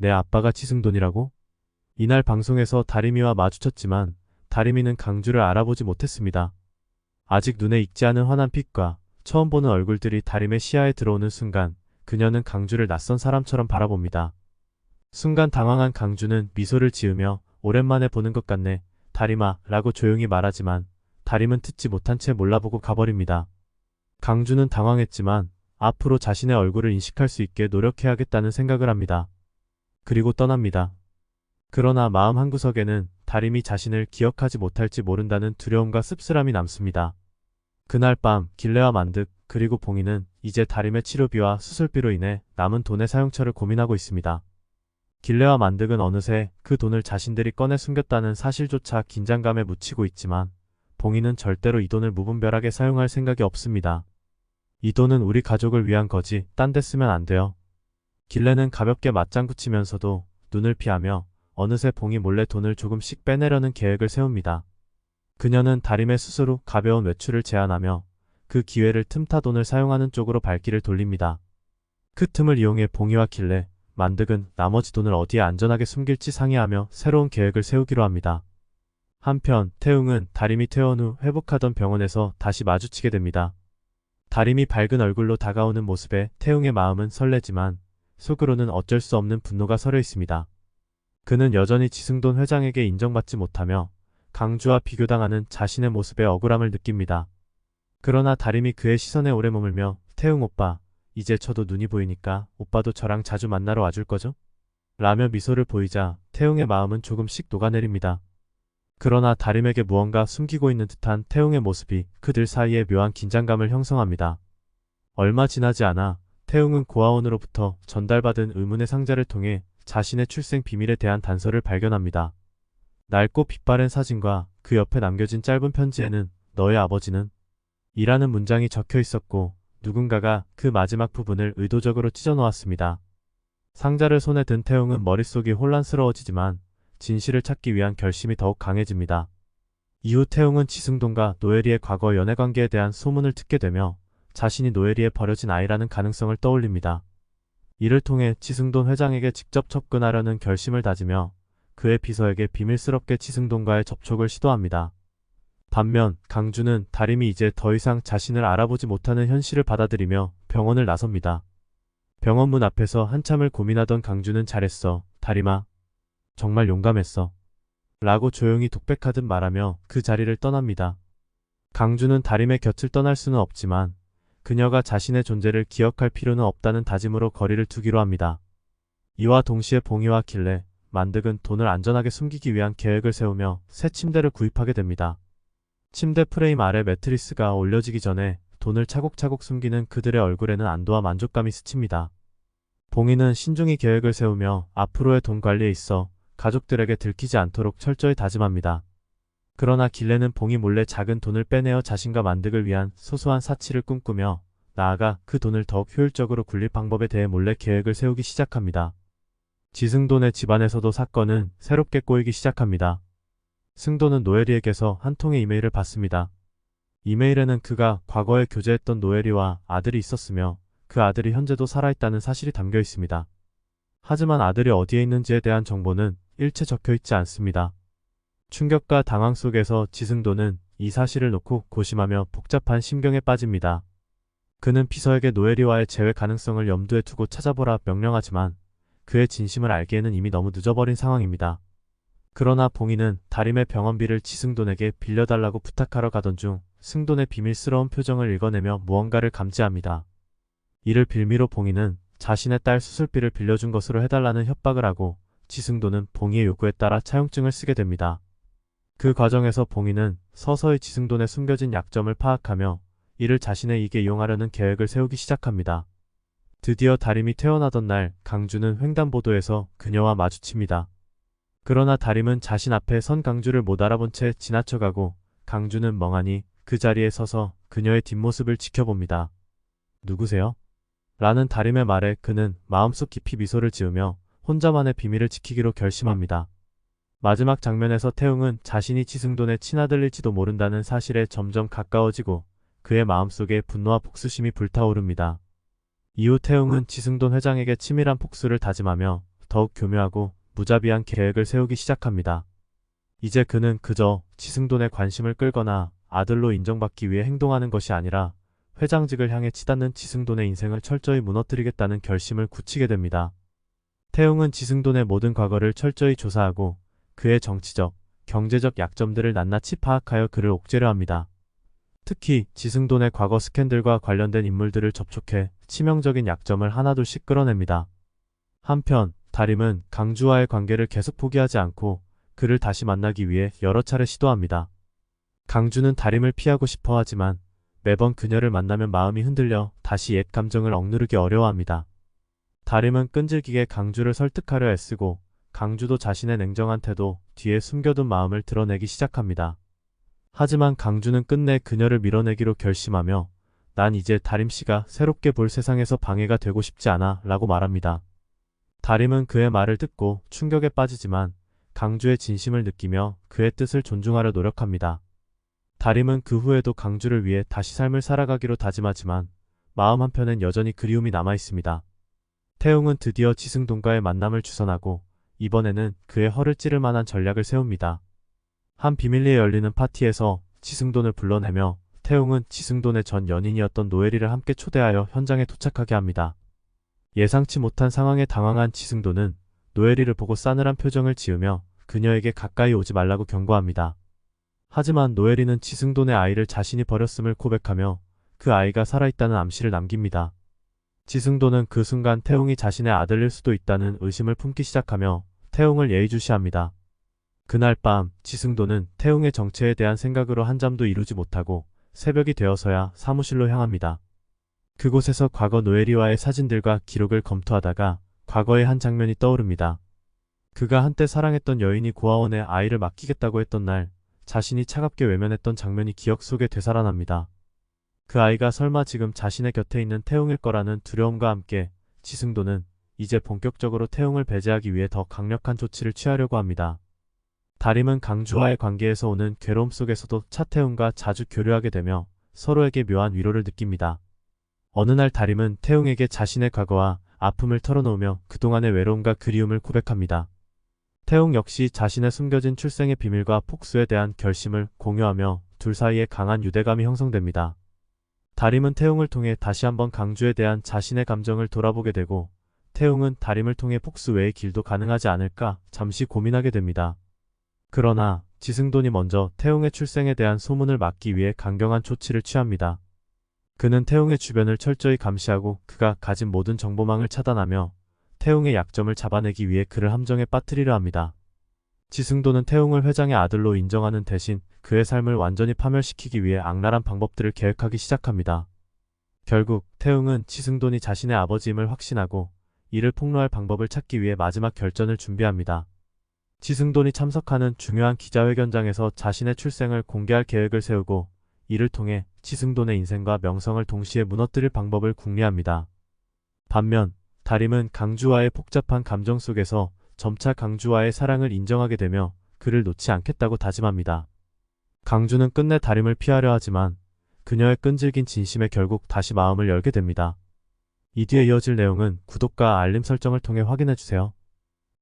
내 아빠가 지승돈이라고? 이날 방송에서 다리미와 마주쳤지만 다리미는 강주를 알아보지 못했습니다. 아직 눈에 익지 않은 환한 빛과 처음 보는 얼굴들이 다림의 시야에 들어오는 순간 그녀는 강주를 낯선 사람처럼 바라봅니다. 순간 당황한 강주는 미소를 지으며 오랜만에 보는 것 같네, 다림아 라고 조용히 말하지만 다림은 듣지 못한 채 몰라보고 가버립니다. 강주는 당황했지만 앞으로 자신의 얼굴을 인식할 수 있게 노력해야겠다는 생각을 합니다. 그리고 떠납니다. 그러나 마음 한구석에는 다림이 자신을 기억하지 못할지 모른다는 두려움과 씁쓸함이 남습니다. 그날 밤 길레와 만득 그리고 봉인은 이제 다림의 치료비와 수술비로 인해 남은 돈의 사용처를 고민하고 있습니다. 길레와 만득은 어느새 그 돈을 자신들이 꺼내 숨겼다는 사실조차 긴장감에 묻히고 있지만 봉인은 절대로 이 돈을 무분별하게 사용할 생각이 없습니다. 이 돈은 우리 가족을 위한 거지 딴 데 쓰면 안 돼요. 길레는 가볍게 맞장구 치면서도 눈을 피하며 어느새 봉이 몰래 돈을 조금씩 빼내려는 계획을 세웁니다. 그녀는 다림의 수술 후 가벼운 외출을 제안하며 그 기회를 틈타 돈을 사용하는 쪽으로 발길을 돌립니다. 그 틈을 이용해 봉이와 길레, 만득은 나머지 돈을 어디에 안전하게 숨길지 상의하며 새로운 계획을 세우기로 합니다. 한편 태웅은 다림이 퇴원 후 회복하던 병원에서 다시 마주치게 됩니다. 다림이 밝은 얼굴로 다가오는 모습에 태웅의 마음은 설레지만 속으로는 어쩔 수 없는 분노가 서려 있습니다. 그는 여전히 지승돈 회장에게 인정받지 못하며 강주와 비교당하는 자신의 모습에 억울함을 느낍니다. 그러나 다림이 그의 시선에 오래 머물며 태웅 오빠, 이제 저도 눈이 보이니까 오빠도 저랑 자주 만나러 와줄 거죠? 라며 미소를 보이자 태웅의 마음은 조금씩 녹아내립니다. 그러나 다림에게 무언가 숨기고 있는 듯한 태웅의 모습이 그들 사이에 묘한 긴장감을 형성합니다. 얼마 지나지 않아 태웅은 고아원으로부터 전달받은 의문의 상자를 통해 자신의 출생 비밀에 대한 단서를 발견합니다. 낡고 빛바랜 사진과 그 옆에 남겨진 짧은 편지에는 너의 아버지는 이라는 문장이 적혀 있었고 누군가가 그 마지막 부분을 의도적으로 찢어놓았습니다. 상자를 손에 든 태웅은 머릿속이 혼란스러워지지만 진실을 찾기 위한 결심이 더욱 강해집니다. 이후 태웅은 지승돈과 노예리의 과거 연애관계에 대한 소문을 듣게 되며 자신이 노예리에 버려진 아이라는 가능성을 떠올립니다. 이를 통해 지승돈 회장에게 직접 접근하려는 결심을 다지며 그의 비서에게 비밀스럽게 지승돈과의 접촉을 시도합니다. 반면 강주는 다림이 이제 더 이상 자신을 알아보지 못하는 현실을 받아들이며 병원을 나섭니다. 병원 문 앞에서 한참을 고민하던 강주는 잘했어, 다림아. 정말 용감했어. 라고 조용히 독백하듯 말하며 그 자리를 떠납니다. 강주는 다림의 곁을 떠날 수는 없지만 그녀가 자신의 존재를 기억할 필요는 없다는 다짐으로 거리를 두기로 합니다. 이와 동시에 봉이와 길레, 만득은 돈을 안전하게 숨기기 위한 계획을 세우며 새 침대를 구입하게 됩니다. 침대 프레임 아래 매트리스가 올려지기 전에 돈을 차곡차곡 숨기는 그들의 얼굴에는 안도와 만족감이 스칩니다. 봉이는 신중히 계획을 세우며 앞으로의 돈 관리에 있어 가족들에게 들키지 않도록 철저히 다짐합니다. 그러나 길레는 봉이 몰래 작은 돈을 빼내어 자신과 만득을 위한 소소한 사치를 꿈꾸며 나아가 그 돈을 더욱 효율적으로 굴릴 방법에 대해 몰래 계획을 세우기 시작합니다. 지승돈의 집안에서도 사건은 새롭게 꼬이기 시작합니다. 승돈은 노예리에게서 한 통의 이메일을 받습니다. 이메일에는 그가 과거에 교제했던 노예리와 아들이 있었으며 그 아들이 현재도 살아있다는 사실이 담겨 있습니다. 하지만 아들이 어디에 있는지에 대한 정보는 일체 적혀 있지 않습니다. 충격과 당황 속에서 지승돈은 이 사실을 놓고 고심하며 복잡한 심경에 빠집니다. 그는 비서에게 노예리와의 재회 가능성을 염두에 두고 찾아보라 명령하지만 그의 진심을 알기에는 이미 너무 늦어버린 상황입니다. 그러나 봉이는 다림의 병원비를 지승돈에게 빌려달라고 부탁하러 가던 중 승돈의 비밀스러운 표정을 읽어내며 무언가를 감지합니다. 이를 빌미로 봉이는 자신의 딸 수술비를 빌려준 것으로 해달라는 협박을 하고 지승돈은 봉이의 요구에 따라 차용증을 쓰게 됩니다. 그 과정에서 봉이는 서서히 지승돈의 숨겨진 약점을 파악하며 이를 자신의 이익에 이용하려는 계획을 세우기 시작합니다. 드디어 다림이 퇴원하던 날 강주는 횡단보도에서 그녀와 마주칩니다. 그러나 다림은 자신 앞에 선 강주를 못 알아본 채 지나쳐가고 강주는 멍하니 그 자리에 서서 그녀의 뒷모습을 지켜봅니다. 누구세요? 라는 다림의 말에 그는 마음속 깊이 미소를 지으며 혼자만의 비밀을 지키기로 결심합니다. 마지막 장면에서 태웅은 자신이 지승돈의 친아들일지도 모른다는 사실에 점점 가까워지고 그의 마음속에 분노와 복수심이 불타오릅니다. 이후 태웅은 지승돈 회장에게 치밀한 복수를 다짐하며 더욱 교묘하고 무자비한 계획을 세우기 시작합니다. 이제 그는 그저 지승돈의 관심을 끌거나 아들로 인정받기 위해 행동하는 것이 아니라 회장직을 향해 치닫는 지승돈의 인생을 철저히 무너뜨리겠다는 결심을 굳히게 됩니다. 태웅은 지승돈의 모든 과거를 철저히 조사하고 그의 정치적, 경제적 약점들을 낱낱이 파악하여 그를 옥죄려 합니다. 특히 지승돈의 과거 스캔들과 관련된 인물들을 접촉해 치명적인 약점을 하나둘씩 끌어냅니다. 한편 다림은 강주와의 관계를 계속 포기하지 않고 그를 다시 만나기 위해 여러 차례 시도합니다. 강주는 다림을 피하고 싶어 하지만 매번 그녀를 만나면 마음이 흔들려 다시 옛 감정을 억누르기 어려워합니다. 다림은 끈질기게 강주를 설득하려 애쓰고 강주도 자신의 냉정한 태도 뒤에 숨겨둔 마음을 드러내기 시작합니다. 하지만 강주는 끝내 그녀를 밀어내기로 결심하며 난 이제 다림씨가 새롭게 볼 세상에서 방해가 되고 싶지 않아 라고 말합니다. 다림은 그의 말을 듣고 충격에 빠지지만 강주의 진심을 느끼며 그의 뜻을 존중하려 노력합니다. 다림은 그 후에도 강주를 위해 다시 삶을 살아가기로 다짐하지만 마음 한편엔 여전히 그리움이 남아있습니다. 태웅은 드디어 지승돈과의 만남을 주선하고 이번에는 그의 허를 찌를 만한 전략을 세웁니다. 한 비밀리에 열리는 파티에서 지승돈을 불러내며 태웅은 지승돈의 전 연인이었던 노예리를 함께 초대하여 현장에 도착하게 합니다. 예상치 못한 상황에 당황한 지승돈은 노예리를 보고 싸늘한 표정을 지으며 그녀에게 가까이 오지 말라고 경고합니다. 하지만 노예리는 지승돈의 아이를 자신이 버렸음을 고백하며 그 아이가 살아있다는 암시를 남깁니다. 지승돈은 그 순간 태웅이 자신의 아들일 수도 있다는 의심을 품기 시작하며 태웅을 예의주시합니다. 그날 밤 지승돈은 태웅의 정체에 대한 생각으로 한잠도 이루지 못하고 새벽이 되어서야 사무실로 향합니다. 그곳에서 과거 노예리와의 사진들과 기록을 검토하다가 과거의 한 장면이 떠오릅니다. 그가 한때 사랑했던 여인이 고아원에 아이를 맡기겠다고 했던 날 자신이 차갑게 외면했던 장면이 기억 속에 되살아납니다. 그 아이가 설마 지금 자신의 곁에 있는 태웅일 거라는 두려움과 함께 지승돈은 이제 본격적으로 태웅을 배제하기 위해 더 강력한 조치를 취하려고 합니다. 다림은 강주와의 관계에서 오는 괴로움 속에서도 차태웅과 자주 교류하게 되며 서로에게 묘한 위로를 느낍니다. 어느 날 다림은 태웅에게 자신의 과거와 아픔을 털어놓으며 그동안의 외로움과 그리움을 고백합니다. 태웅 역시 자신의 숨겨진 출생의 비밀과 폭수에 대한 결심을 공유하며 둘 사이에 강한 유대감이 형성됩니다. 다림은 태웅을 통해 다시 한번 강주에 대한 자신의 감정을 돌아보게 되고 태웅은 다림을 통해 폭수 외의 길도 가능하지 않을까 잠시 고민하게 됩니다. 그러나 지승돈이 먼저 태웅의 출생에 대한 소문을 막기 위해 강경한 조치를 취합니다. 그는 태웅의 주변을 철저히 감시하고 그가 가진 모든 정보망을 차단하며 태웅의 약점을 잡아내기 위해 그를 함정에 빠뜨리려 합니다. 지승돈은 태웅을 회장의 아들로 인정하는 대신 그의 삶을 완전히 파멸시키기 위해 악랄한 방법들을 계획하기 시작합니다. 결국 태웅은 지승돈이 자신의 아버지임을 확신하고 이를 폭로할 방법을 찾기 위해 마지막 결전을 준비합니다. 지승돈이 참석하는 중요한 기자회견장에서 자신의 출생을 공개할 계획을 세우고 이를 통해 지승돈의 인생과 명성을 동시에 무너뜨릴 방법을 궁리합니다. 반면 다림은 강주와의 복잡한 감정 속에서 점차 강주와의 사랑을 인정하게 되며 그를 놓지 않겠다고 다짐합니다. 강주는 끝내 다림을 피하려 하지만 그녀의 끈질긴 진심에 결국 다시 마음을 열게 됩니다. 이 뒤에 이어질 내용은 구독과 알림 설정을 통해 확인해주세요.